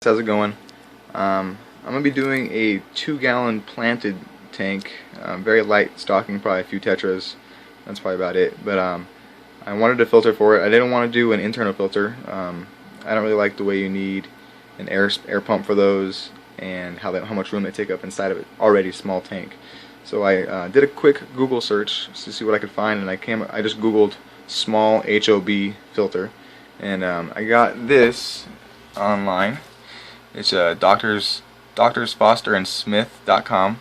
How's it going? I'm going to be doing a 2-gallon planted tank, very light stocking, probably a few tetras, that's probably about it, but I wanted a filter for it. I didn't want to do an internal filter. I don't really like the way you need an air pump for those and how much room they take up inside of an already small tank. So I did a quick Google search to see what I could find, and I just Googled small HOB filter, and I got this online. It's Doctors Foster and Smith.com,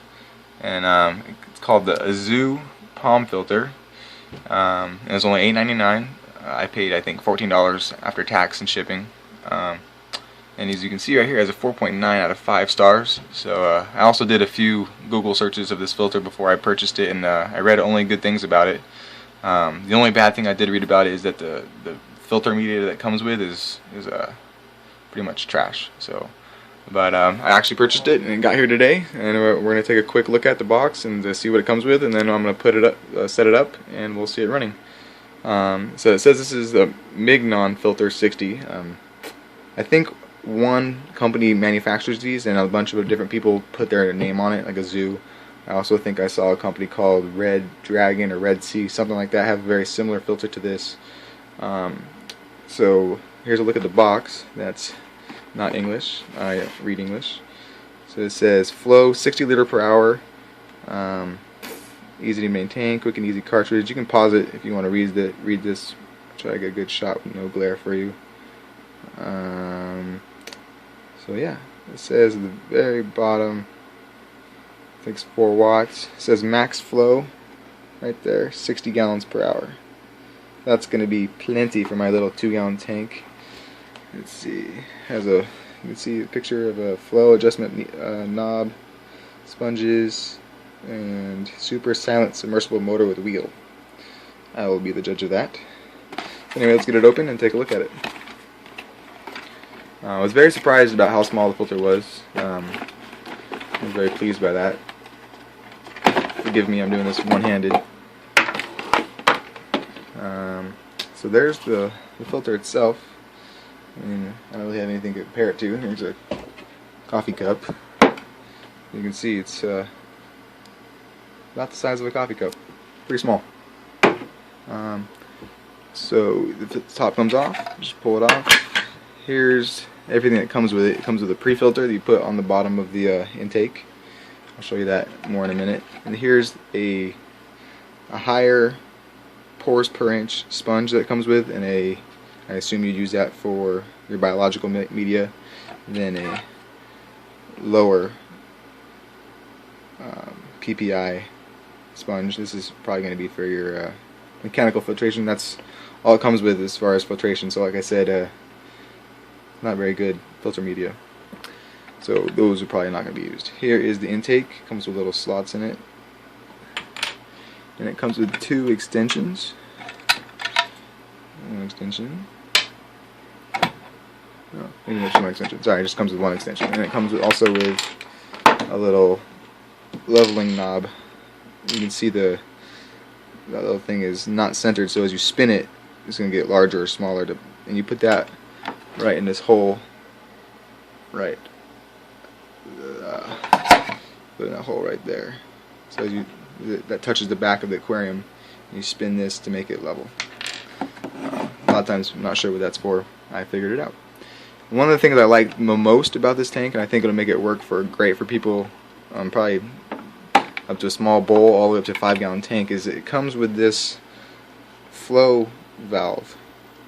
and it's called the Azoo Palm filter. And it's only $8.99. I paid, I think, $14 after tax and shipping. And as you can see right here, it has a 4.9 out of 5 stars. So I also did a few Google searches of this filter before I purchased it, and I read only good things about it. The only bad thing I did read about it is that the filter media that comes with is pretty much trash. So, but I actually purchased it and it got here today, and we're going to take a quick look at the box and see what it comes with, and then I'm going to put it up, set it up, and we'll see it running. So it says this is the Mignon Filter 60. I think one company manufactures these, and a bunch of different people put their name on it, like Azoo. I also think I saw a company called Red Dragon or Red Sea, something like that, have a very similar filter to this. So here's a look at the box. That's not English. I read English. So it says flow 60 liter per hour. Easy to maintain, quick and easy cartridge. You can pause it if you want to read this. Try to get a good shot with no glare for you. So yeah, it says at the very bottom, takes 4 watts. It says max flow right there, 60 gallons per hour. That's going to be plenty for my little 2-gallon tank. Let's see, you can see a picture of a flow adjustment knob, sponges, and super silent submersible motor with wheel. I will be the judge of that. Anyway, let's get it open and take a look at it. I was very surprised about how small the filter was. I was very pleased by that. Forgive me, I'm doing this one-handed. So there's the filter itself. I mean, I don't really have anything to compare it to. Here's a coffee cup. You can see it's about the size of a coffee cup. Pretty small. So the top comes off. Just pull it off. Here's everything that comes with it. It comes with a pre-filter that you put on the bottom of the intake. I'll show you that more in a minute. And here's a higher pores per inch sponge that comes with, and I assume you'd use that for your biological media, and then a lower PPI sponge. This is probably going to be for your mechanical filtration. That's all it comes with as far as filtration. So like I said, not very good filter media. So those are probably not going to be used. Here is the intake. Comes with little slots in it. And it comes with 2 extensions. One extension. Oh, maybe there's one extension. Sorry, it just comes with 1 extension. And it comes also with a little leveling knob. You can see that little thing is not centered, so as you spin it, it's going to get larger or smaller. And you put that right in this hole. Right. Put in that hole right there. So that touches the back of the aquarium, and you spin this to make it level. A lot of times I'm not sure what that's for. I figured it out. One of the things I like most about this tank, and I think it'll make it work great for people, probably up to a small bowl all the way up to a 5-gallon tank, is it comes with this flow valve.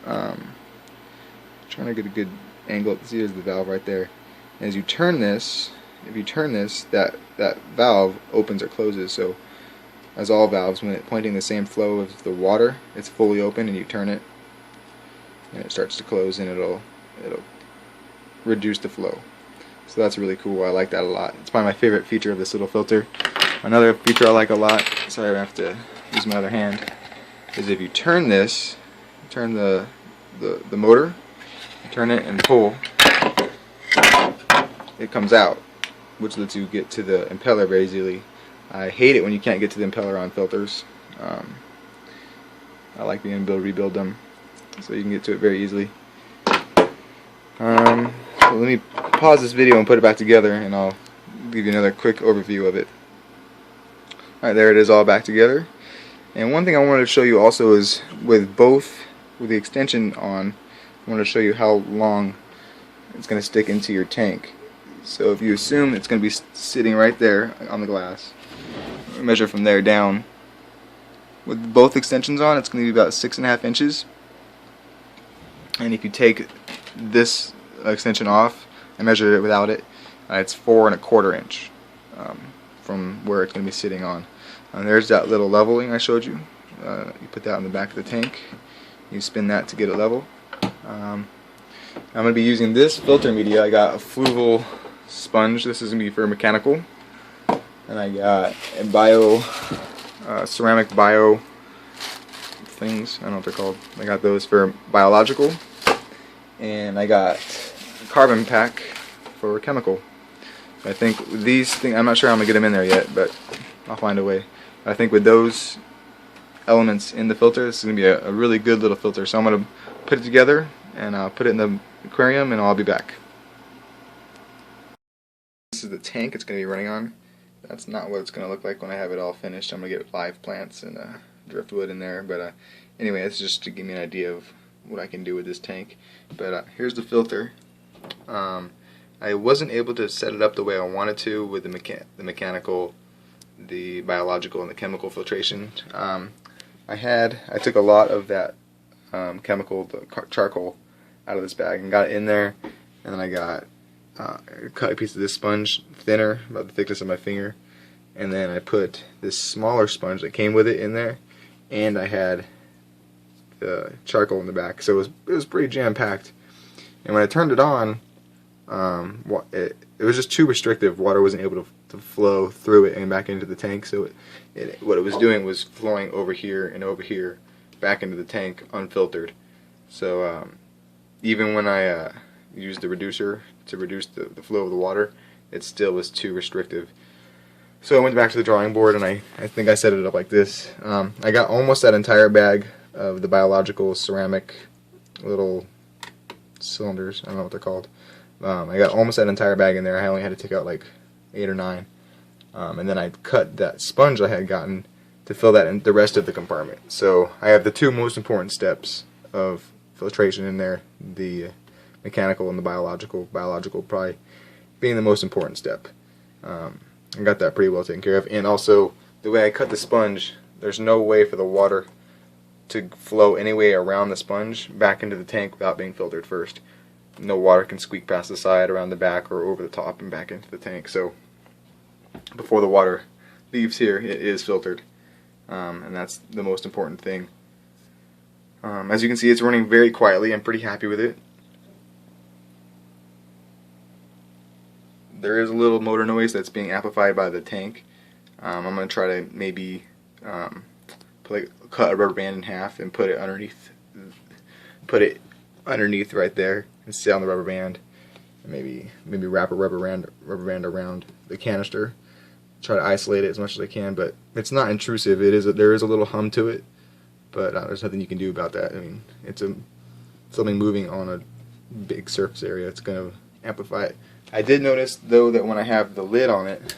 Trying to get a good angle. See, there's the valve right there. And as you turn this, if you turn this, that valve opens or closes. So as all valves, when it's pointing the same flow of the water, it's fully open, and you turn it and it starts to close, and it'll reduce the flow. So that's really cool. I like that a lot. It's probably my favorite feature of this little filter. Another feature I like a lot, sorry I have to use my other hand, is if you turn this, turn the motor, turn it and pull, it comes out, which lets you get to the impeller very easily. I hate it when you can't get to the impeller on filters. I like being able to rebuild them so you can get to it very easily. So let me pause this video and put it back together, and I'll give you another quick overview of it. Alright, there it is all back together. And one thing I wanted to show you also is with the extension on, I wanted to show you how long it's going to stick into your tank. So if you assume it's going to be sitting right there on the glass, measure from there down. With both extensions on, it's going to be about 6.5 inches. And if you take this extension off, I measured it without it, it's 4 1/4 inch from where it's going to be sitting on. And there's that little leveling I showed you. You put that in the back of the tank. You spin that to get it level. I'm going to be using this filter media. I got a fluval sponge. This is going to be for mechanical. And I got a ceramic bio things. I don't know what they're called. I got those for biological. And I got a carbon pack for chemical. I think these things, I'm not sure how I'm going to get them in there yet, but I'll find a way. I think with those elements in the filter, this is going to be a really good little filter. So I'm going to put it together and put it in the aquarium, and I'll be back. This is the tank it's going to be running on. That's not what it's going to look like when I have it all finished. I'm going to get live plants and driftwood in there. But anyway, it's just to give me an idea of what I can do with this tank. But here's the filter. I wasn't able to set it up the way I wanted to with the mechanical, the biological, and the chemical filtration. I took a lot of that chemical, the charcoal, out of this bag and got it in there, and then I cut a piece of this sponge, thinner, about the thickness of my finger, and then I put this smaller sponge that came with it in there, and I had the charcoal in the back, so it was pretty jam-packed. And when I turned it on, it was just too restrictive. Water wasn't able to flow through it and back into the tank, so what it was doing was flowing over here and over here back into the tank unfiltered. So even when I used the reducer to reduce the flow of the water, it still was too restrictive. So I went back to the drawing board, and I think I set it up like this. I got almost that entire bag of the biological ceramic little cylinders. I don't know what they're called. I got almost that entire bag in there. I only had to take out like 8 or 9. And then I cut that sponge I had gotten to fill that in the rest of the compartment. So I have the two most important steps of filtration in there, the mechanical and the biological. Biological probably being the most important step. I got that pretty well taken care of. And also, the way I cut the sponge, there's no way for the water to flow any way around the sponge back into the tank without being filtered first. No water can squeak past the side, around the back, or over the top and back into the tank. So before the water leaves here, it is filtered, and that's the most important thing. As you can see, it's running very quietly. I'm pretty happy with it. There is a little motor noise that's being amplified by the tank. I'm going to try to maybe cut a rubber band in half and put it underneath right there and sit on the rubber band, and maybe wrap a rubber band around the canister. Try to isolate it as much as I can, but it's not intrusive. There is a little hum to it, but there's nothing you can do about that. I mean, it's something moving on a big surface area. It's going to amplify it. I did notice though that when I have the lid on it,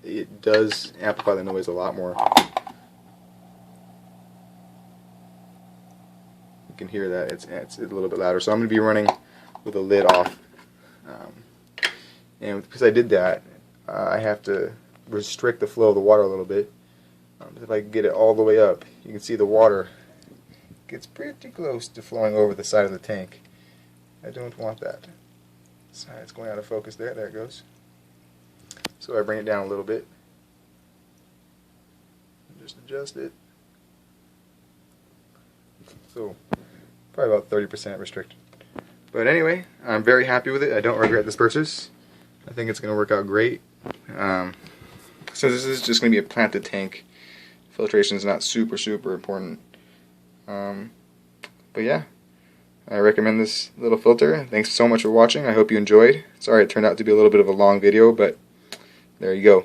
it does amplify the noise a lot more. You can hear that it's a little bit louder. So I'm going to be running with the lid off, and because I did that, I have to restrict the flow of the water a little bit. If I get it all the way up, you can see the water gets pretty close to flowing over the side of the tank. I don't want that. So it's going out of focus there. There it goes. So I bring it down a little bit. Just adjust it. So probably about 30% restricted. But anyway, I'm very happy with it. I don't regret this purchase. I think it's going to work out great. So this is just going to be a planted tank. Filtration is not super important. But yeah, I recommend this little filter. Thanks so much for watching. I hope you enjoyed. Sorry it turned out to be a little bit of a long video, but there you go.